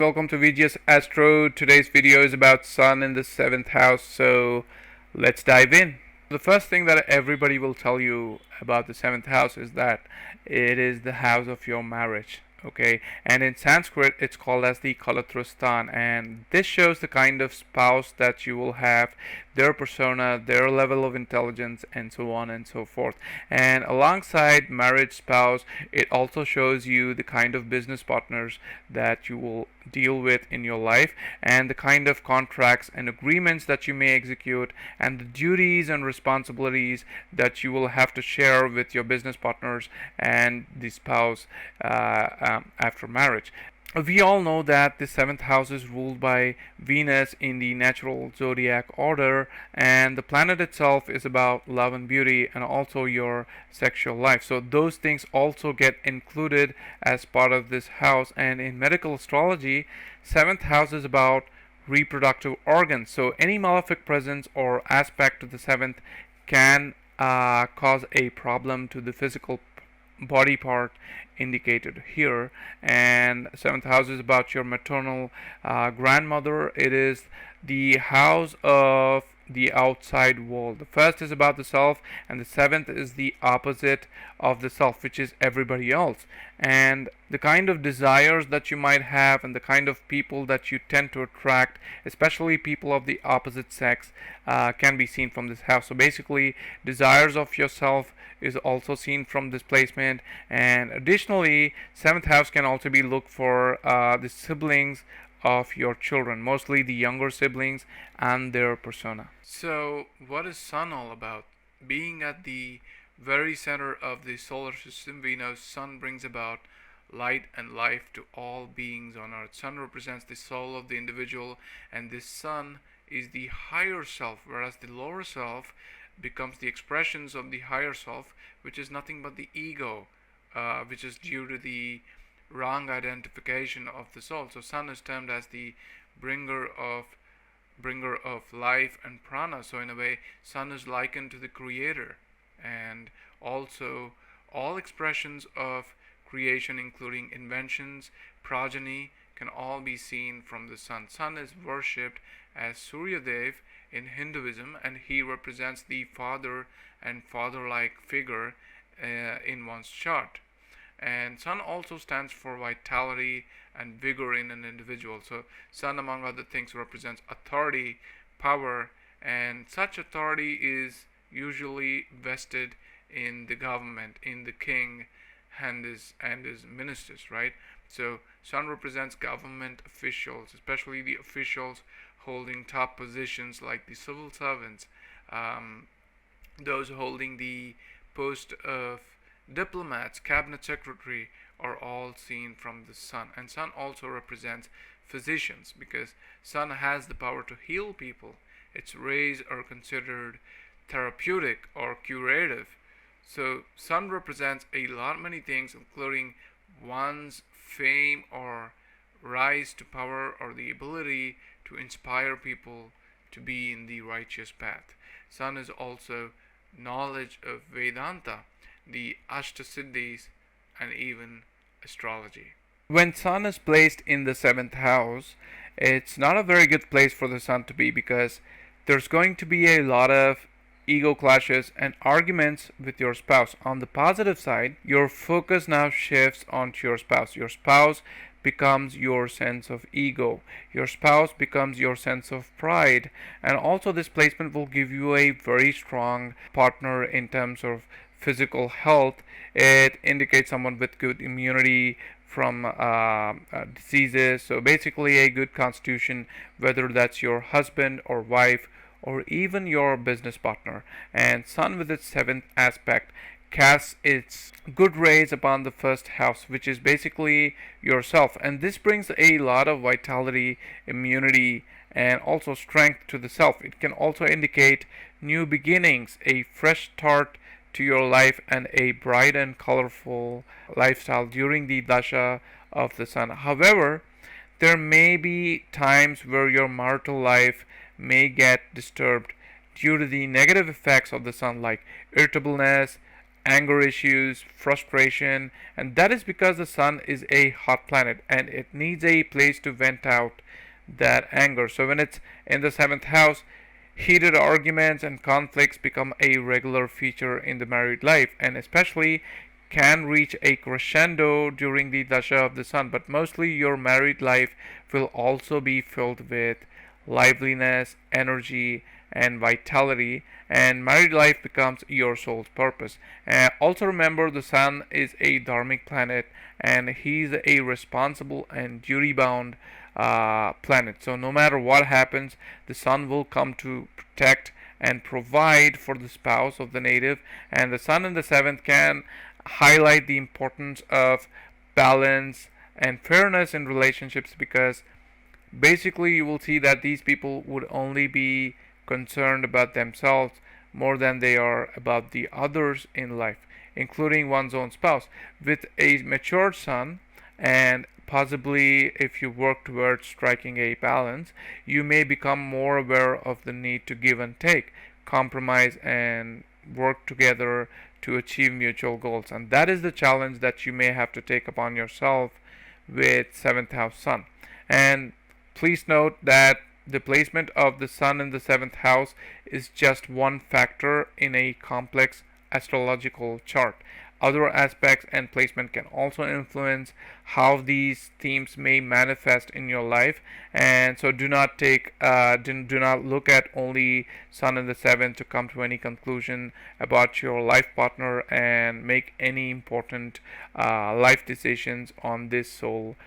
Welcome to VGS Astro. Today's video is about Sun in the 7th house, so let's dive in. The first thing that everybody will tell you about the 7th house is that it is the house of your marriage. Okay, and in Sanskrit it's called as the Kalatrastan, and this shows the kind of spouse that you will have, their persona, their level of intelligence, and so on and so forth. And alongside marriage spouse, it also shows you the kind of business partners that you will deal with in your life, and the kind of contracts and agreements that you may execute, and the duties and responsibilities that you will have to share with your business partners and the spouse after marriage. We all know that the 7th house is ruled by Venus in the natural zodiac order, and the planet itself is about love and beauty and also your sexual life. So, those things also get included as part of this house. And in medical astrology, 7th house is about reproductive organs. So, any malefic presence or aspect of the 7th can cause a problem to the physical body part indicated here. And 7th house is about your maternal grandmother. It is the house of the outside world. The first is about the self, and the 7th is the opposite of the self, which is everybody else. And the kind of desires that you might have and the kind of people that you tend to attract, especially people of the opposite sex, can be seen from this house. So basically, desires of yourself is also seen from this placement. And additionally, 7th house can also be looked for the siblings of your children, mostly the younger siblings and their persona. So, what is Sun all about? Being at the very center of the solar system, we know Sun brings about light and life to all beings on earth. Sun represents the soul of the individual, and this Sun is the higher self, whereas the lower self becomes the expressions of the higher self, which is nothing but the ego, which is due to the wrong identification of the soul. So Sun is termed as the bringer of life and prana. So in a way, Sun is likened to the creator, and also all expressions of creation, including inventions, progeny, can all be seen from the Sun. Sun is worshipped as Surya Dev in Hinduism, and he represents the father and father-like figure in one's chart. And Sun also stands for vitality and vigor in an individual. So Sun, among other things, represents authority, power, and such authority is usually vested in the government, in the king and his ministers, right? So Sun represents government officials, especially the officials holding top positions like the civil servants, those holding the post of diplomats, cabinet secretary, are all seen from the Sun. And Sun also represents physicians, because Sun has the power to heal people. Its rays are considered therapeutic or curative. So Sun represents a lot many things, including one's fame or rise to power, or the ability to inspire people to be in the righteous path. Sun is also knowledge of Vedanta, the Ashtasiddhis, and even astrology. When Sun is placed in the 7th house, it's not a very good place for the Sun to be, because there's going to be a lot of ego clashes and arguments with your spouse. On the positive side, your focus now shifts onto your spouse. Your spouse becomes your sense of ego. Your spouse becomes your sense of pride. And also, this placement will give you a very strong partner in terms of physical health. It indicates someone with good immunity from diseases. So basically, a good constitution, whether that's your husband or wife or even your business partner. And Sun, with its 7th aspect, casts its good rays upon the first house, which is basically yourself. And this brings a lot of vitality, immunity, and also strength to the self. It can also indicate new beginnings, a fresh start to your life, and a bright and colorful lifestyle during the dasha of the Sun. However, there may be times where your marital life may get disturbed due to the negative effects of the Sun, like irritableness, anger issues, frustration, and that is because the sun is a hot planet and it needs a place to vent out that anger. So when it's in the seventh house, heated arguments and conflicts become a regular feature in the married life, and especially can reach a crescendo during the dasha of the sun. But mostly your married life will also be filled with liveliness, energy, and vitality, and married life becomes your soul's purpose. Also remember, the sun is a dharmic planet and he's a responsible and duty bound planet. So no matter what happens, the sun will come to protect and provide for the spouse of the native, and the sun in the seventh can highlight the importance of balance and fairness in relationships, because basically you will see that these people would only be concerned about themselves more than they are about the others in life, including one's own spouse. With a mature sun, and possibly if you work towards striking a balance, you may become more aware of the need to give and take, compromise, and work together to achieve mutual goals. And that is the challenge that you may have to take upon yourself with seventh house sun. And please note that the placement of the sun in the seventh house is just one factor in a complex astrological chart. Other aspects and placement can also influence how these themes may manifest in your life, and so do not look at only sun in the seventh to come to any conclusion about your life partner and make any important life decisions on this sole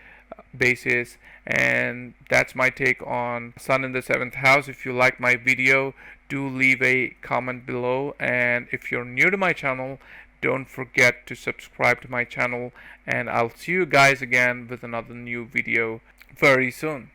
basis. And that's my take on sun in the seventh house. If you like my video, do leave a comment below, and if you're new to my channel, don't forget to subscribe to my channel, and I'll see you guys again with another new video very soon.